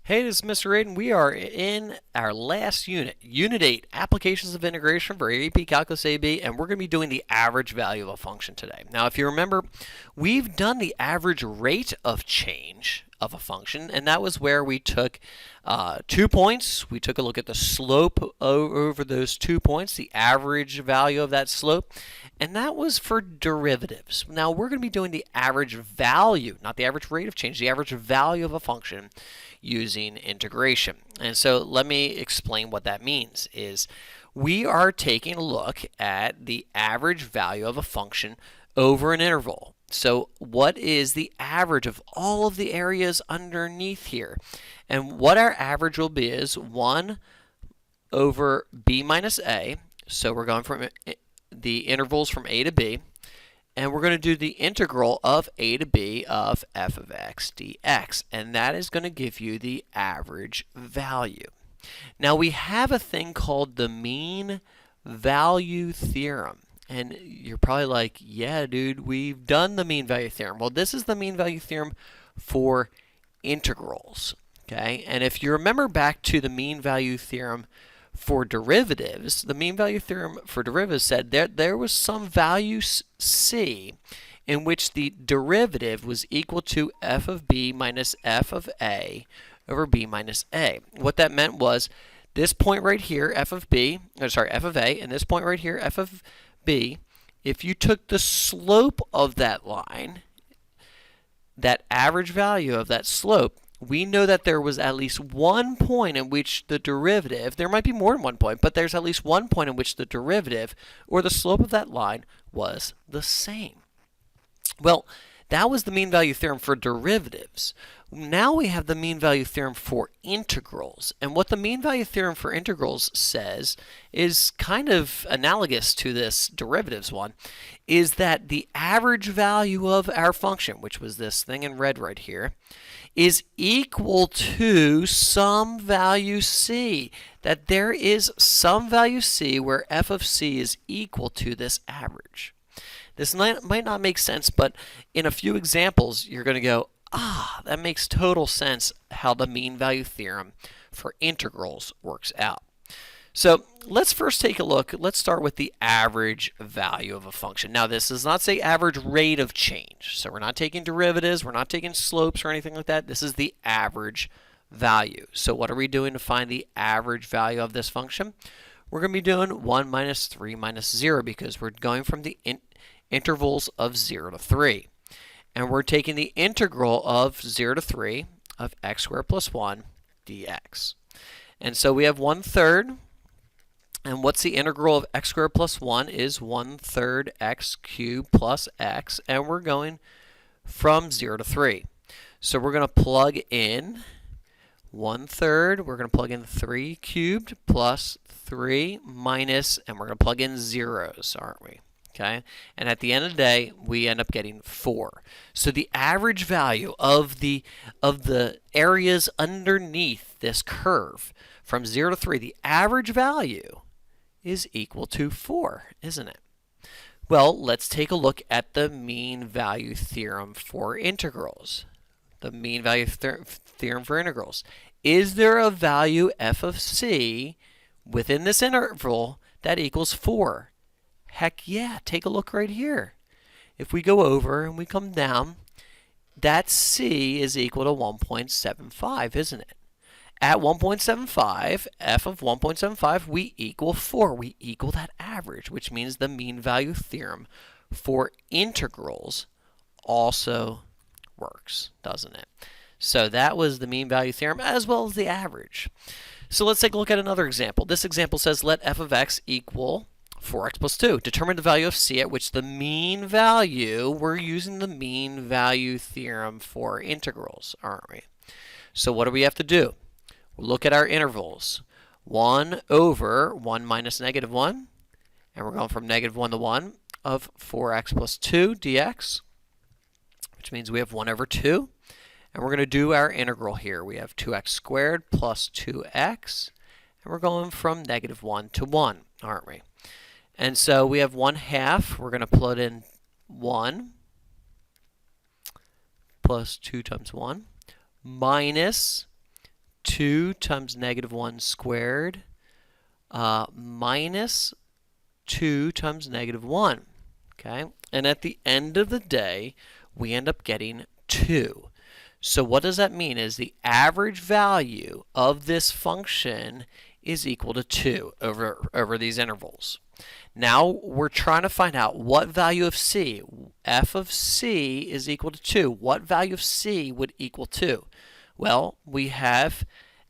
Hey, this is Mr. Aiden. We are in our last unit, Unit 8, Applications of Integration for AP Calculus AB, and we're going to be doing the average value of a function today. Now, if you remember, we've done the average rate of change of a function, and that was where we took 2 points. We took a look at the slope over those 2 points, the average value of that slope, and that was for derivatives. Now, we're going to be doing the average value, not the average rate of change, the average value of a function using integration. And so let me explain what that means. Is we are taking a look at the average value of a function over an interval. So what is the average of all of the areas underneath here? And what our average will be is 1 over b minus a. So we're going from the intervals from a to b. And we're going to do the integral of a to b of f of x dx. And that is going to give you the average value. Now we have a thing called the mean value theorem. And you're probably like, yeah, dude, we've done the mean value theorem. Well, this is the mean value theorem for integrals. Okay? And if you remember back to the mean value theorem for derivatives, the mean value theorem for derivatives said there was some value c in which the derivative was equal to f of b minus f of a over b minus a. What that meant was this point right here, f of a, and this point right here, f of b, if you took the slope of that line, that average value of that slope, we know that there was at least one point in which the derivative, there might be more than one point, but there's at least one point in which the derivative or the slope of that line was the same. Well, that was the mean value theorem for derivatives. Now we have the mean value theorem for integrals. And what the mean value theorem for integrals says is kind of analogous to this derivatives one, is that the average value of our function, which was this thing in red right here, is equal to some value c. That there is some value c where f of c is equal to this average. This might not make sense, but in a few examples, you're going to go, that makes total sense how the mean value theorem for integrals works out. So let's first take a look. Let's start with the average value of a function. Now, this does not say average rate of change. So we're not taking derivatives. We're not taking slopes or anything like that. This is the average value. So what are we doing to find the average value of this function? We're going to be doing 1 minus 3 minus 0 because we're going from the intervals of 0 to 3. And we're taking the integral of 0 to 3 of x squared plus 1 dx. And so we have 1/3. And what's the integral of x squared plus 1 is 1/3 x cubed plus x. And we're going from 0 to 3. So we're going to plug in 1/3. We're going to plug in 3 cubed plus 3 minus, and we're going to plug in zeros, aren't we? Okay, and at the end of the day, we end up getting 4. So the average value of the areas underneath this curve from 0 to 3, the average value is equal to 4, isn't it? Well, let's take a look at the mean value theorem for integrals. The mean value theorem for integrals. Is there a value f of c within this interval that equals 4? Heck yeah, take a look right here. If we go over and we come down, that c is equal to 1.75, isn't it? At 1.75, f of 1.75, we equal 4. We equal that average, which means the mean value theorem for integrals also works, doesn't it? So that was the mean value theorem as well as the average. So let's take a look at another example. This example says let f of x equal 4x plus 2. Determine the value of c at which the mean value, we're using the mean value theorem for integrals, aren't we? So what do we have to do? We'll look at our intervals. 1 over 1 minus negative 1, and we're going from negative 1 to 1 of 4x plus 2 dx, which means we have 1 over 2. And we're going to do our integral here. We have 2x squared plus 2x, and we're going from negative 1 to 1, aren't we? And so we have 1/2. We're going to plug in 1 plus 2 times 1 minus 2 times negative 1 squared minus 2 times negative 1. Okay? And at the end of the day, we end up getting 2. So what does that mean is the average value of this function is equal to 2 over these intervals. Now we're trying to find out what value of c. F of c is equal to 2. What value of c would equal 2? Well, we have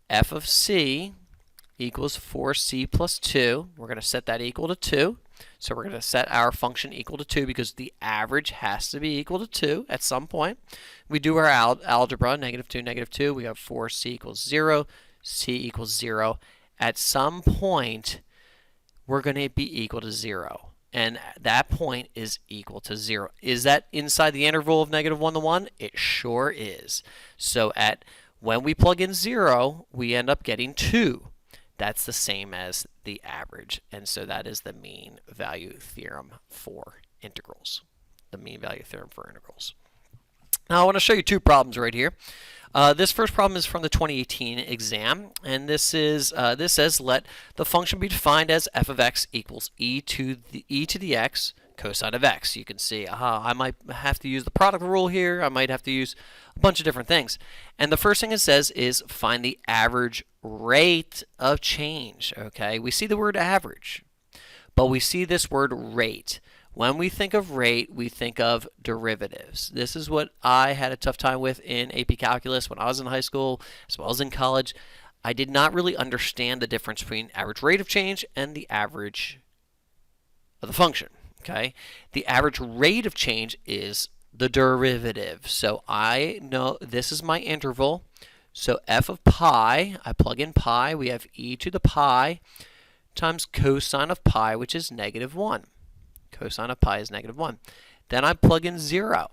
f of c equals 4c plus 2. We're going to set that equal to 2. So we're going to set our function equal to 2 because the average has to be equal to 2 at some point. We do our algebra, negative 2, negative 2. We have 4c equals 0, c equals 0. At some point, we're going to be equal to 0. And that point is equal to 0. Is that inside the interval of negative 1 to 1? It sure is. So when we plug in 0, we end up getting 2. That's the same as the average. And so that is the mean value theorem for integrals. The mean value theorem for integrals. Now I want to show you two problems right here. This first problem is from the 2018 exam, and this says let the function be defined as f of x equals e to the x cosine of x. You can see, I might have to use the product rule here. I might have to use a bunch of different things. And the first thing it says is find the average rate of change. Okay, we see the word average, but we see this word rate. When we think of rate, we think of derivatives. This is what I had a tough time with in AP Calculus when I was in high school, as well as in college. I did not really understand the difference between average rate of change and the average of the function. Okay, the average rate of change is the derivative. So I know this is my interval. So f of pi, I plug in pi, we have e to the pi times cosine of pi, which is negative 1. Cosine of pi is negative 1. Then I plug in 0.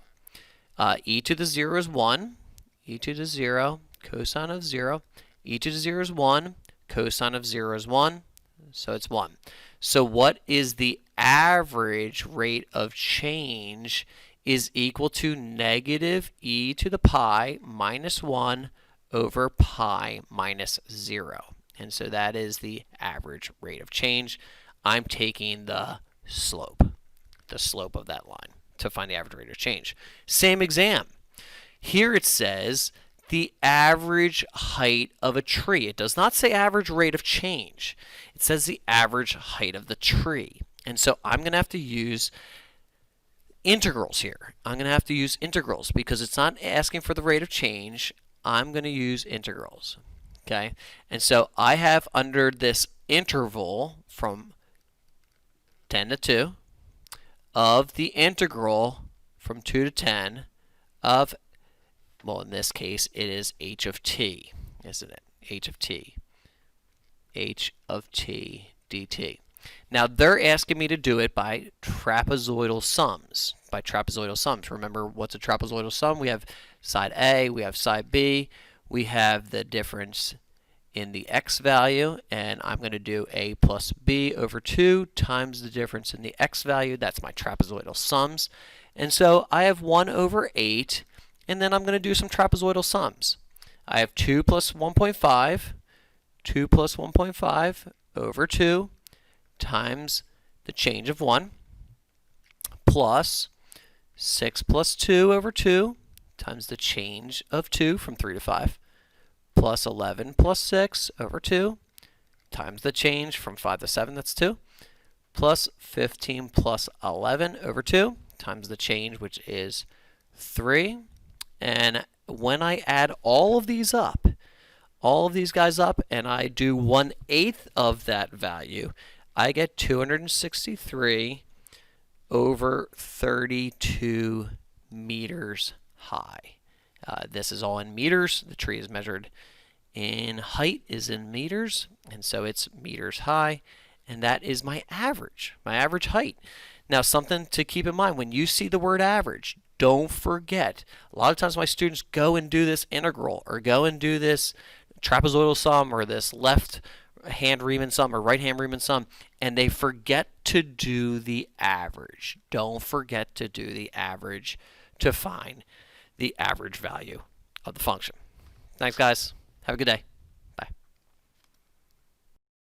E to the 0 is 1. E to the 0, cosine of 0. E to the 0 is 1. Cosine of 0 is 1. So it's 1. So what is the average rate of change is equal to negative e to the pi minus 1 over pi minus 0. And so that is the average rate of change. I'm taking the slope of that line to find the average rate of change. Same exam. Here it says the average height of a tree. It does not say average rate of change. It says the average height of the tree. And so I'm going to have to use integrals here. I'm going to have to use integrals because it's not asking for the rate of change. I'm going to use integrals. Okay? And so I have under this interval from 10 to 2 of the integral from 2 to 10 of, well, in this case, it is h of t, isn't it? H of t. H of t dt. Now, they're asking me to do it by trapezoidal sums. By trapezoidal sums. Remember, what's a trapezoidal sum? We have side A, we have side B, we have the difference in the x value, and I'm going to do a plus b over 2 times the difference in the x value. That's my trapezoidal sums. And so I have 1 over 8, and then I'm going to do some trapezoidal sums. I have 2 plus 1.5, 2 plus 1.5 over 2 times the change of 1, plus 6 plus 2 over 2 times the change of 2 from 3 to 5, plus 11 plus 6 over 2 times the change from 5 to 7, that's 2, plus 15 plus 11 over 2 times the change, which is 3. And when I add all of these up, all of these guys up, and I do 1/8 of that value, I get 263 over 32 meters high. This is all in meters. The tree is measured in height, is in meters, and so it's meters high, and that is my average height. Now, something to keep in mind, when you see the word average, don't forget, a lot of times my students go and do this integral or go and do this trapezoidal sum or this left hand Riemann sum or right hand Riemann sum, and they forget to do the average. Don't forget to do the average to find the average value of the function. Thanks, guys. Have a good day.